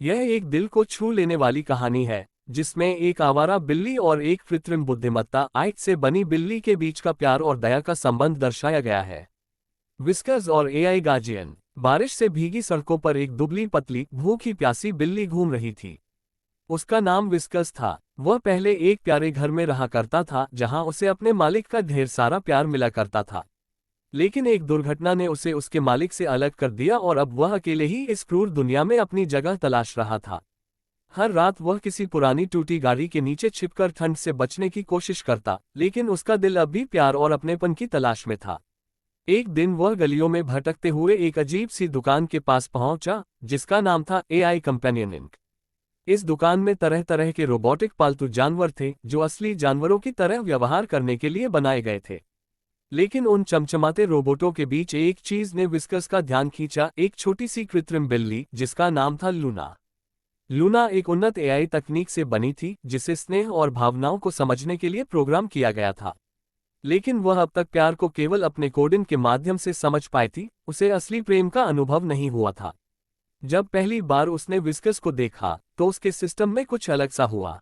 यह एक दिल को छू लेने वाली कहानी है, जिसमें एक आवारा बिल्ली और एक कृत्रिम बुद्धिमत्ता आई से बनी बिल्ली के बीच का प्यार और दया का संबंध दर्शाया गया है। विस्कस और एआई गार्जियन। बारिश से भीगी सड़कों पर एक दुबली पतली भूखी प्यासी बिल्ली घूम रही थी। उसका नाम विस्कस था। वह पहले एक प्यारे घर में रहा करता था, जहां उसे अपने मालिक का ढेर सारा प्यार मिला करता था। लेकिन एक दुर्घटना ने उसे उसके मालिक से अलग कर दिया और अब वह अकेले ही इस क्रूर दुनिया में अपनी जगह तलाश रहा था। हर रात वह किसी पुरानी टूटी गाड़ी के नीचे छिपकर ठंड से बचने की कोशिश करता, लेकिन उसका दिल अब भी प्यार और अपनेपन की तलाश में था। एक दिन वह गलियों में भटकते हुए एक अजीब सी दुकान के पास पहुंचा, जिसका नाम था एआई कंपेनियन इंक। इस दुकान में तरह तरह के रोबोटिक पालतू जानवर थे, जो असली जानवरों की तरह व्यवहार करने के लिए बनाए गए थे। लेकिन उन चमचमाते रोबोटों के बीच एक चीज ने विस्कस का ध्यान खींचा, एक छोटी सी कृत्रिम बिल्ली जिसका नाम था लूना। लूना एक उन्नत एआई तकनीक से बनी थी, जिसे स्नेह और भावनाओं को समझने के लिए प्रोग्राम किया गया था। लेकिन वह अब तक प्यार को केवल अपने कोडिंग के माध्यम से समझ पाई थी, उसे असली प्रेम का अनुभव नहीं हुआ था। जब पहली बार उसने विस्कस को देखा, तो उसके सिस्टम में कुछ अलग सा हुआ।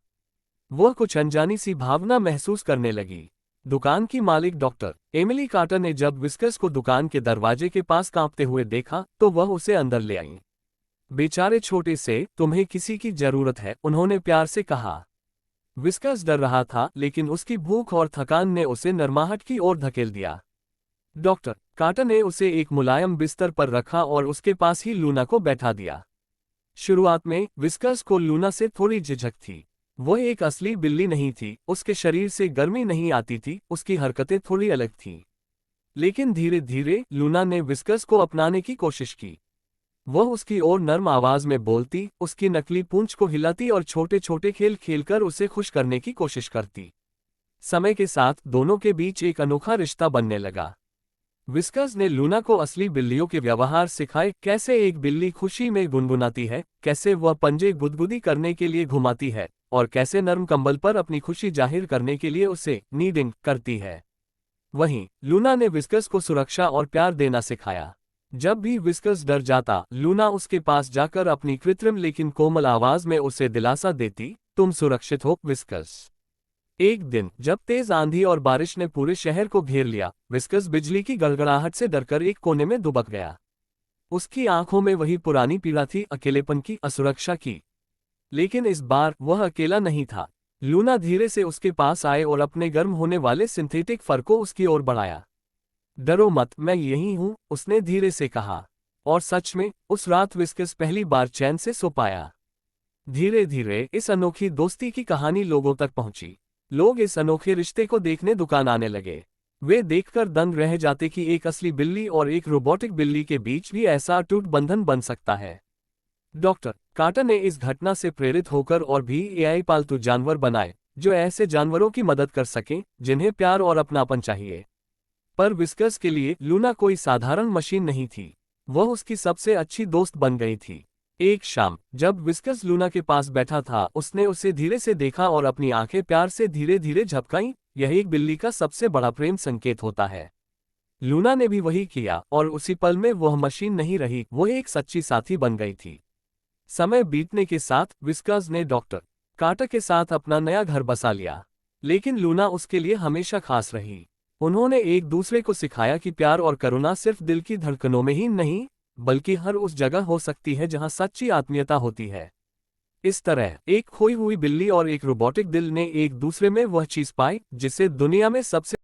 वह कुछ अनजानी सी भावना महसूस करने लगी। दुकान की मालिक डॉक्टर एमिली कार्टर ने जब विस्कस को दुकान के दरवाजे के पास कांपते हुए देखा, तो वह उसे अंदर ले आई। बेचारे छोटे से, तुम्हें किसी की जरूरत है, उन्होंने प्यार से कहा। विस्कस डर रहा था, लेकिन उसकी भूख और थकान ने उसे नरमाहट की ओर धकेल दिया। डॉक्टर कार्टर ने उसे एक मुलायम बिस्तर पर रखा और उसके पास ही लूना को बैठा दिया। शुरुआत में विस्कस को लूना से थोड़ी झिझक थी। वह एक असली बिल्ली नहीं थी, उसके शरीर से गर्मी नहीं आती थी, उसकी हरकतें थोड़ी अलग थीं। लेकिन धीरे धीरे लूना ने विस्कस को अपनाने की कोशिश की। वह उसकी ओर नर्म आवाज में बोलती, उसकी नकली पूंछ को हिलाती और छोटे छोटे खेल खेलकर उसे खुश करने की कोशिश करती। समय के साथ दोनों के बीच एक अनोखा रिश्ता बनने लगा। विस्कस ने लूना को असली बिल्लियों के व्यवहार सिखाए, कैसे एक बिल्ली खुशी में गुनगुनाती है, कैसे वह पंजे गुदगुदी करने के लिए घुमाती है, और कैसे नर्म कंबल पर अपनी खुशी जाहिर करने के लिए उसे नीडिंग करती है। वहीं लूना ने विस्कस को सुरक्षा और प्यार देना सिखाया। जब भी विस्कस डर जाता, लूना उसके पास जाकर अपनी कृत्रिम लेकिन कोमल आवाज में उसे दिलासा देती, तुम सुरक्षित हो विस्कस। एक दिन जब तेज आंधी और बारिश ने पूरे शहर को घेर लिया, विस्कस बिजली की गड़गड़ाहट से डरकर एक कोने में दुबक गया। उसकी आंखों में वही पुरानी पीड़ा थी, अकेलेपन की, असुरक्षा की। लेकिन इस बार वह अकेला नहीं था। लूना धीरे से उसके पास आए और अपने गर्म होने वाले सिंथेटिक फर को उसकी ओर बढ़ाया। डरो मत, मैं यहीं हूं, उसने धीरे से कहा। और सच में उस रात विस्कस पहली बार चैन से सो पाया। धीरे धीरे इस अनोखी दोस्ती की कहानी लोगों तक पहुंची। लोग इस अनोखे रिश्ते को देखने दुकान आने लगे। वे देखकर दंग रह जाते कि एक असली बिल्ली और एक रोबोटिक बिल्ली के बीच भी ऐसा अटूट बंधन बन सकता है। डॉक्टर कार्टर ने इस घटना से प्रेरित होकर और भी एआई पालतू जानवर बनाए, जो ऐसे जानवरों की मदद कर सकें जिन्हें प्यार और अपनापन चाहिए। पर विस्कस के लिए लूना कोई साधारण मशीन नहीं थी, वह उसकी सबसे अच्छी दोस्त बन गई थी। एक शाम जब विस्कस लूना के पास बैठा था, उसने उसे धीरे से देखा और अपनी आंखें प्यार से धीरे धीरे झपकाईं। यह एक बिल्ली का सबसे बड़ा प्रेम संकेत होता है। लूना ने भी वही किया, और उसी पल में वह मशीन नहीं रही, वह एक सच्ची साथी बन गई थी। समय बीतने के साथ विस्कस ने डॉक्टर कार्टर के साथ अपना नया घर बसा लिया। लेकिन लूना उसके लिए हमेशा खास रही। उन्होंने एक दूसरे को सिखाया कि प्यार और करुणा सिर्फ दिल की धड़कनों में ही नहीं, बल्कि हर उस जगह हो सकती है जहां सच्ची आत्मीयता होती है। इस तरह एक खोई हुई बिल्ली और एक रोबोटिक दिल ने एक दूसरे में वह चीज पाई, जिसे दुनिया में सबसे